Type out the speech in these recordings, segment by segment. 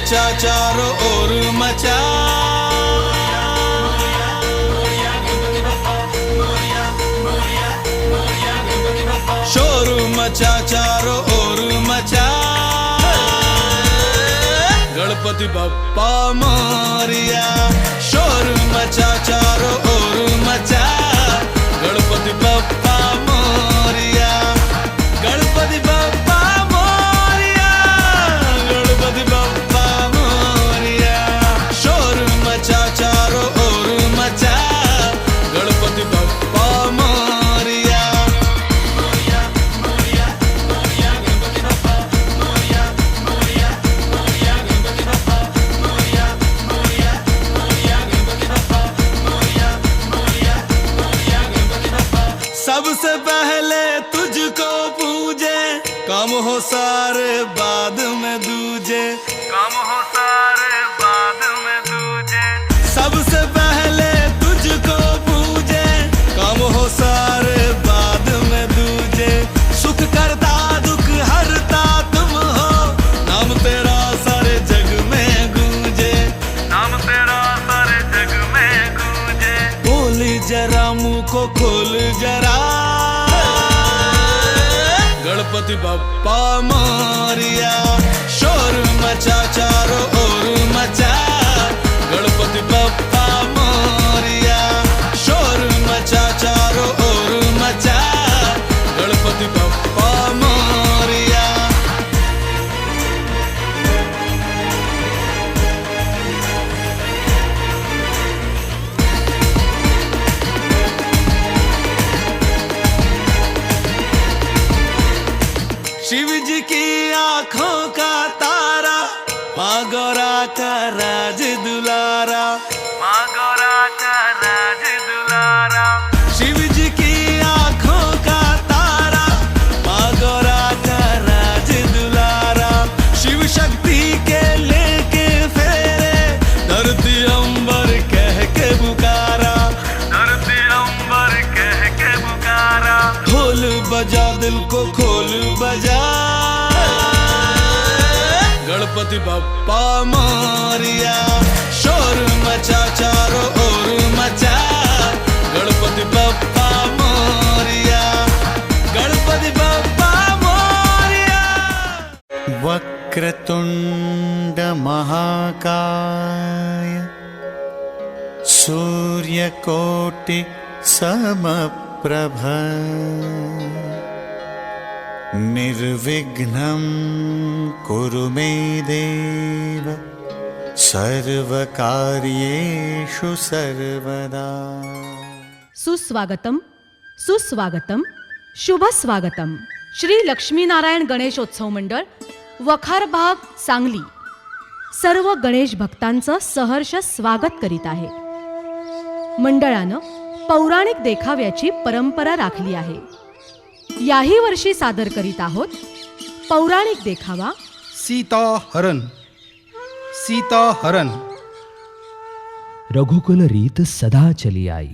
मचा चारों ओर मचा, शोर मचा चारों ओर मचा, गणपति बप्पा मोरिया। शोर मचा चारों ओर मचा, गणपति बप्पा मोरिया, गणपति बप्पा मोरिया, गणपति बप्पा मोरिया। शोर मचा चारों ओर मचा, गणपति बप्पा मोरिया। मोरिया मोरिया मोरिया गणपति बप्पा मोरिया, मोरिया मोरिया गणपति बप्पा मोरिया, मोरिया मोरिया गणपति बप्पा मोरिया, मोरिया मोरिया गणपति बप्पा। सबसे पहले तुझको पूजे, काम हो सारे बाद में दूजे, काम हो सारे बाद में दूजे। सबसे पहले तुझको पूजे, काम हो सारे बाद में दूजे। सुख करता दुख हरता तुम हो, नाम तेरा सारे जग में गूंजे, नाम तेरा सारे जग में गूंजे। बोल जरा मुंह को खोल जरा, गणपति बप्पा मोरिया। शोर मचा चारों ओर मचा, गणपति बप्पा मोरिया। शोर मचा चारों ओर मचा, गणपति बप्पा मोरिया। शिव जी की आंखों का तारा, माँ गौरा का राज दुलारा, माँ गौरा का राज दुलारा। शिव जी की आंखों का तारा, माँ गौरा का राज दुलारा। शिव शक्ति के लेके फेरे, धरती अंबर कह के पुकारा, धरती अंबर कह के पुकारा। ढोल बजा दिल को खोल बजा, गणपति बप्पा मोरिया। शोर मचा चारों ओर मचा, गणपति बप्पा मोरिया, गणपति बप्पा मोरिया। वक्रतुंड महाकाय, सूर्यकोटि समप्रभ, निर्विघ्नं कुरु मे देव, सर्वकार्येषु सर्वदा। सुस्वागतम सुस्वागतम शुभ स्वागतम। श्री लक्ष्मीनारायण गणेशोत्सव मंडळ वखार भाग सांगली सर्व गणेश भक्तांचं सहर्ष स्वागत करीत आहे। मंडळानं पौराणिक देखाव्याची परंपरा राखली आहे। याही वर्षी सादर करीत आहोत पौराणिक देखावा सीताहरण। सीताहरण। रघुकुल रीत सदा चली आई,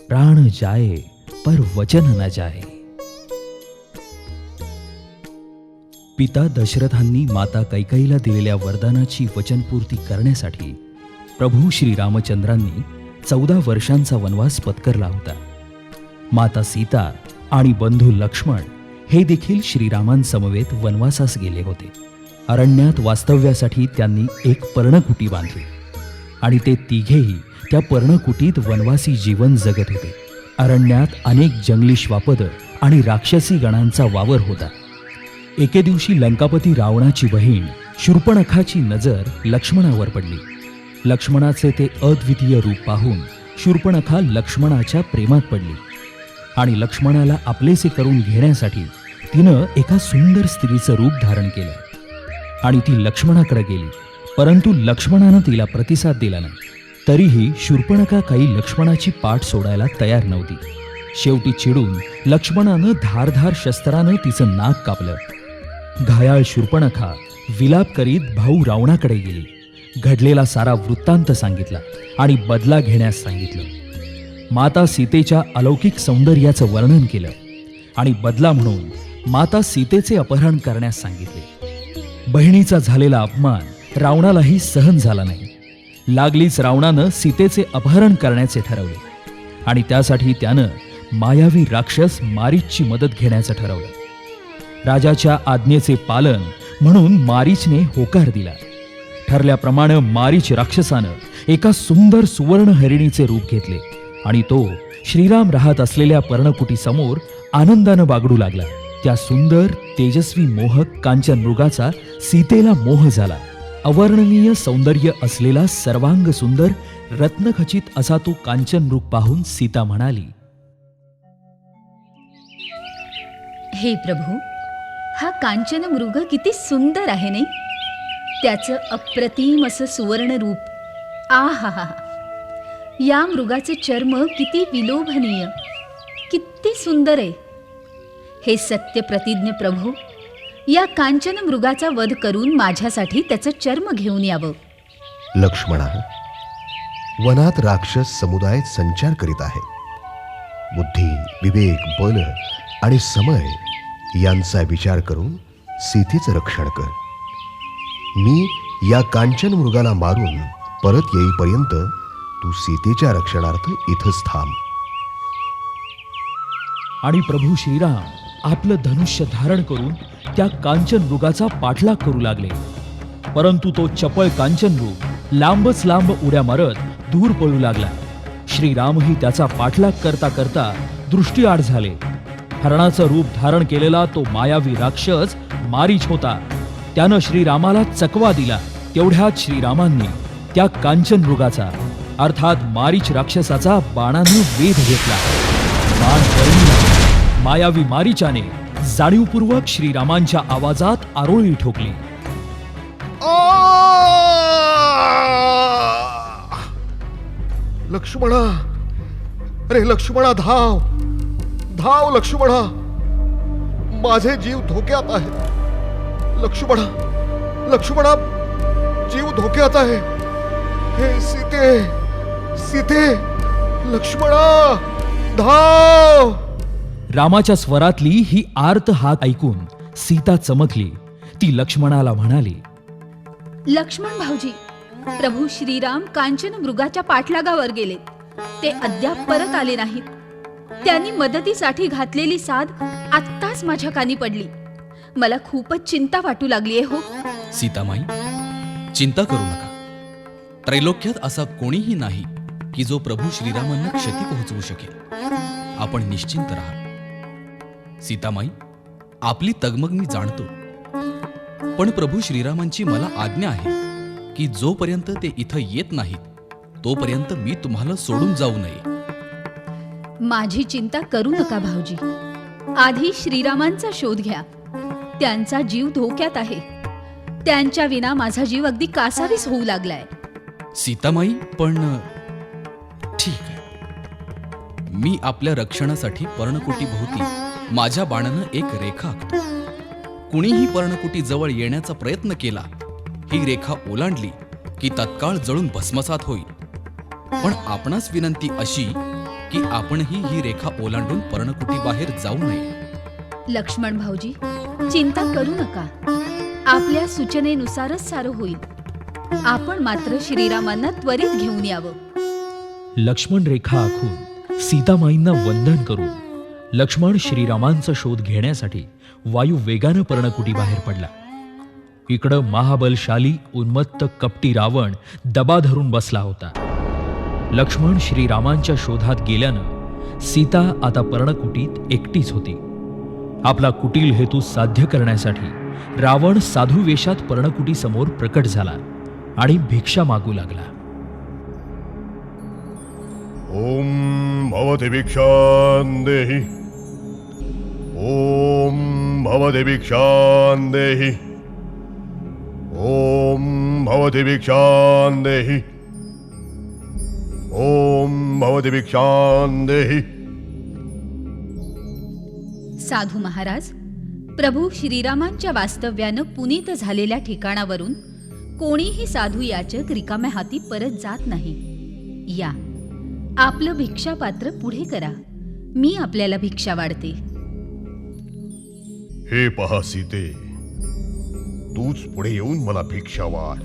प्राण जाए पर वचन न जाए। पिता दशरथांनी माता कैकेयीला दिलेल्या वरदानाची वचनपूर्ती करण्यासाठी प्रभू श्री रामचंद्रांनी 14 वर्षांचा वनवास पत्करला होता। माता सीता आणि बंधू लक्ष्मण हे देखील श्रीरामांसमवेत वनवासास गेले होते। अरण्यात वास्तव्यासाठी त्यांनी एक पर्णकुटी बांधली आणि ते तिघेही त्या पर्णकुटीत वनवासी जीवन जगत होते। अरण्यात अनेक जंगली श्वापद आणि राक्षसी गणांचा वावर होता। एके दिवशी लंकापती रावणाची बहीण शूर्पणखाची नजर लक्ष्मणावर पडली। लक्ष्मणाचे ते अद्वितीय रूप पाहून शूर्पणखा लक्ष्मणाच्या प्रेमात पडली आणि लक्ष्मणाला आपलेसे करून घेण्यासाठी तिनं एका सुंदर स्त्रीचं रूप धारण केलं आणि ती लक्ष्मणाकडे गेली, परंतु लक्ष्मणानं तिला प्रतिसाद दिला नाही। तरीही शूर्पणखा काही लक्ष्मणाची पाठ सोडायला तयार नव्हती। शेवटी चिडून लक्ष्मणानं धारधार शस्त्रानं तिचं नाक कापलं। घायाळ शूर्पणखा विलाप करीत भाऊ रावणाकडे गेली, घडलेला सारा वृत्तांत सांगितला आणि बदला घेण्यास सांगितलं। माता सीतेच्या अलौकिक सौंदर्याचं वर्णन केलं आणि बदला म्हणून माता सीतेचे अपहरण करण्यास सांगितले। बहिणीचा झालेला अपमान रावणालाही सहन झाला नाही. लागलीच रावणानं सीतेचे अपहरण करण्याचे ठरवले आणि त्यासाठी त्यानं मायावी राक्षस मारीचची मदत घेण्याचं ठरवलं. राजाच्या आज्ञेचे पालन म्हणून मारीचने होकार दिला. ठरल्याप्रमाणे मारीच राक्षसानं एका सुंदर सुवर्ण हरिणीचे रूप घेतले आणि तो श्रीराम राहत असलेल्या पर्णकुटीसमोर आनंदानं बागडू लागला. त्या सुंदर तेजस्वी मोहक कांचन मृगाचा सीतेला मोह झाला. अवर्णनीय सौंदर्य असलेला सर्वांग सुंदर रत्नखचित असा तो कांचन मृग पाहून सीता म्हणाली, हे प्रभू, हा कांचन मृग किती सुंदर आहे नाही? त्याचं अप्रतिम असं सुवर्ण रूप. आहा, या मृगाचे चर्म किती विलोभनीय, किती सुंदर आहे. हे सत्य प्रतिज्ञ प्रभू, या कांचन मृगाचा वध करून माझ्यासाठी त्याचं चर्म घेऊन यावं. लक्ष्मणा, वनात राक्षस समुदाय संचार करीत आहे. बुद्धी, विवेक, बल आणि समय यांचा विचार करून सीतेचं रक्षण कर. मी या कांचन मृगाला मारून परत येईपर्यंत तू सीतेच्या रक्षणार्थ इथंच थांब. आणि प्रभू श्रीराम आपलं धनुष्य धारण करून त्या कांचन मृगाचा पाठलाग करू लागले. परंतु तो चपळ कांचन मृग लांबच लांब उड्या मारत दूर पळू लागला. श्रीरामही त्याचा पाठलाग करता करता दृष्टीआड झाले. हरणाचं रूप धारण केलेला तो मायावी राक्षस मारीच होता. त्यानं श्रीरामाला चकवा दिला. तेवढ्यात श्रीरामांनी त्या कांचन मृगाचा अर्थात मारीच राक्षसाचा बाणाने वेध घेतला. बाण वळविला. मायावी मारीचाने जाणीवपूर्वक श्रीरामांच्या आवाजात आरोळी ठोकली. लक्ष्मणा, अरे लक्ष्मणा, धाव धाव लक्ष्मणा, माझे जीव धोक्यात आहे. लक्ष्मणा, लक्ष्मणा, जीव धोक्यात आहे. हे सीते, सीते, लक्ष्मणा, धाव. रामाच्या स्वरातली ही आर्त हाक ऐकून सीता चमकली. ती लक्ष्मणाला म्हणाली, लक्ष्मण भाऊजी, प्रभू श्रीराम कांचन मृगाच्या पाठलागावर गेलेत. ते अद्याप परत आले नाहीत. त्यांनी मदतीसाठी घातलेली साद आत्ताच माझ्या कानी पडली. मला खूपच चिंता वाटू लागली आहे. हो सीतामाई, चिंता करू नका. त्रैलोक्यात असा कोणीही नाही की जो प्रभू श्रीरामांना क्षती पोहोचवू शकेल. आपण निश्चिंत राहा. सीतामाई, आपली तगमग मी जाणतो, पण प्रभू श्रीरामांची मला आज्ञा आहे की जोपर्यंत ते इथं येत नाहीत तोपर्यंत मी तुम्हाला सोडून जाऊ नये. माझी चिंता करू नका भाऊजी. आधी श्रीरामांचा शोध घ्या. त्यांचा जीव धोक्यात आहे. त्यांच्या विना माझा जीव अगदी कासावीस होऊ लागलाय. सीतामाई, पण ठीक आहे. मी आपल्या रक्षणासाठी पर्णकुटीभोवती माझ्या बाणानं एक रेखा आखतो. कुणीही पर्णकुटी जवळ येण्याचा प्रयत्न केला, ही रेखा ओलांडली की तत्काळ जळून भस्मसात होईल. पण आपणास विनंती अशी की आपणही ही रेखा ओलांडून पर्णकुटी बाहेर जाऊ नये. लक्ष्मण भाऊजी, चिंता करू नका. आपल्या सूचनेनुसारच सारं होईल. आपण मात्र श्रीरामांना त्वरित घेऊन यावं. लक्ष्मण रेखा आखून सीतामाईंना वंदन करून लक्ष्मण श्रीरामांचा शोध घेण्यासाठी वायू वेगानं पर्णकुटी बाहेर पडला. इकडं महाबलशाली उन्मत्त कपटी रावण दबा धरून बसला होता. लक्ष्मण श्रीरामांच्या शोधात गेल्यानं सीता आता पर्णकुटीत एकटीच होती. आपला कुटील हेतू साध्य करण्यासाठी रावण साधू वेशात पर्णकुटी समोर प्रकट झाला आणि भिक्षा मागू लागला. ओम भवते भिक्षां देहि. ओम भवते भिक्षां देहि. ओम भवते भिक्षां देहि. ओम भवते भिक्षां देहि. साधू महाराज, प्रभू श्रीरामांच्या वास्तव्यानं पुनीत झालेल्या ठिकाणावरून कोणीही साधू याचक रिकाम्या हाती परत जात नाही. या, आपलं भिक्षापात्र पुढे करा. मी आपल्याला भिक्षा वाढते. हे पहा सीते, तूच पुढे येऊन मला भिक्षा वाढ.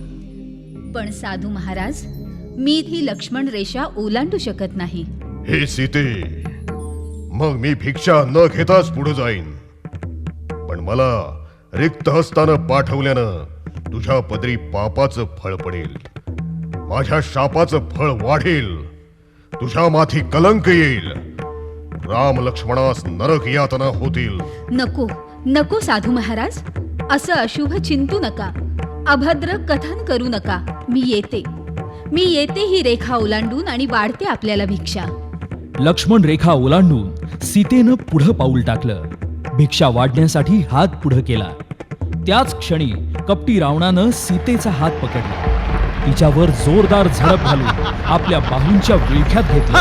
पण साधू महाराज, मी ती लक्ष्मण रेषा ओलांडू शकत नाही. हे सीते, मग मी भिक्षा न घेताच पुढे जाईन. पण मला रिक्त हस्तानं पाठवल्यानं तुझ्या पदरी पापाचं फळ पडेल, माझ्या शापाचं फळ वाढेल, तुझ्या माथी कलंक येईल, राम लक्ष्मणास नरक यातना होतील. नको नको साधू महाराज, असं अशुभ चिंतू नका, अभद्र कथन करू नका. मी येते ही रेखा ओलांडून आणि वाढते आपल्याला भिक्षा. लक्ष्मण रेखा ओलांडून सीतेनं पुढं पाऊल टाकलं. भिक्षा वाढण्यासाठी हात पुढं केला. त्याच क्षणी कपटी रावणानं सीतेचा हात पकडला. तिच्यावर जोरदार झडप घालून आपल्या बाहूंच्या विळख्यात घेतलं.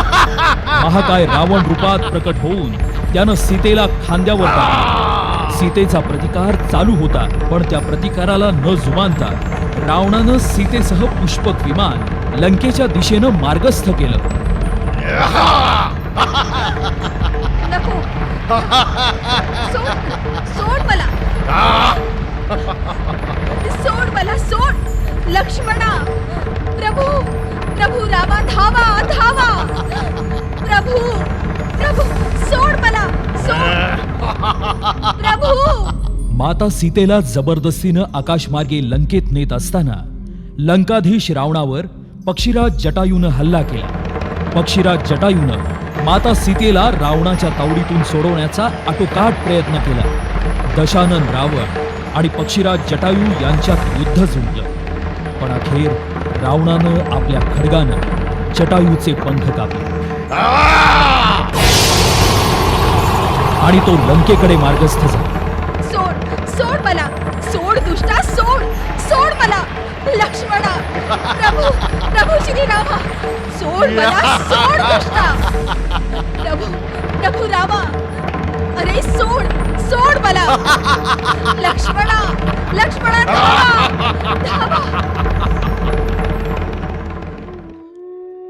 महाकाय रावण रूपात प्रकट होऊन त्यानं सीतेला खांद्यावर टाकलं. सीतेचा प्रतिकार चालू होता, पण त्या प्रतिकाराला न जुमानता रावणानं सीतेसह पुष्पक विमान लंकेच्या दिशेनं मार्गस्थ केलं. नको, सोड मला, सोड मला, सोड. लक्ष्मणा, प्रभू प्रभू रामा, धावा धावा. प्रभू प्रभू, सोड मला, सोड. प्रभू. माता सीतेला जबरदस्तीनं आकाशमार्गे लंकेत नेत असताना लंकाधीश रावणावर पक्षीराज जटायूनं हल्ला केला. पक्षीराज जटायूनं माता सीतेला रावणाच्या तावडीतून सोडवण्याचा आटोकाट प्रयत्न केला. दशानन रावण आणि पक्षीराज जटायू यांच्यात युद्ध जुंपलं. पण अखेर रावणानं आपल्या खड्गानं जटायूचे पंख कापले आणि तो लंकेकडे मार्गस्थ झाला. सोड मला, सोड दुष्टा, सोड मला. लक्ष्मणा, प्रभू श्रीरामा, सोड मला, सोड दुष्टा. प्रभू रामा, अरे सोड मला. लक्ष्मणा, धावा.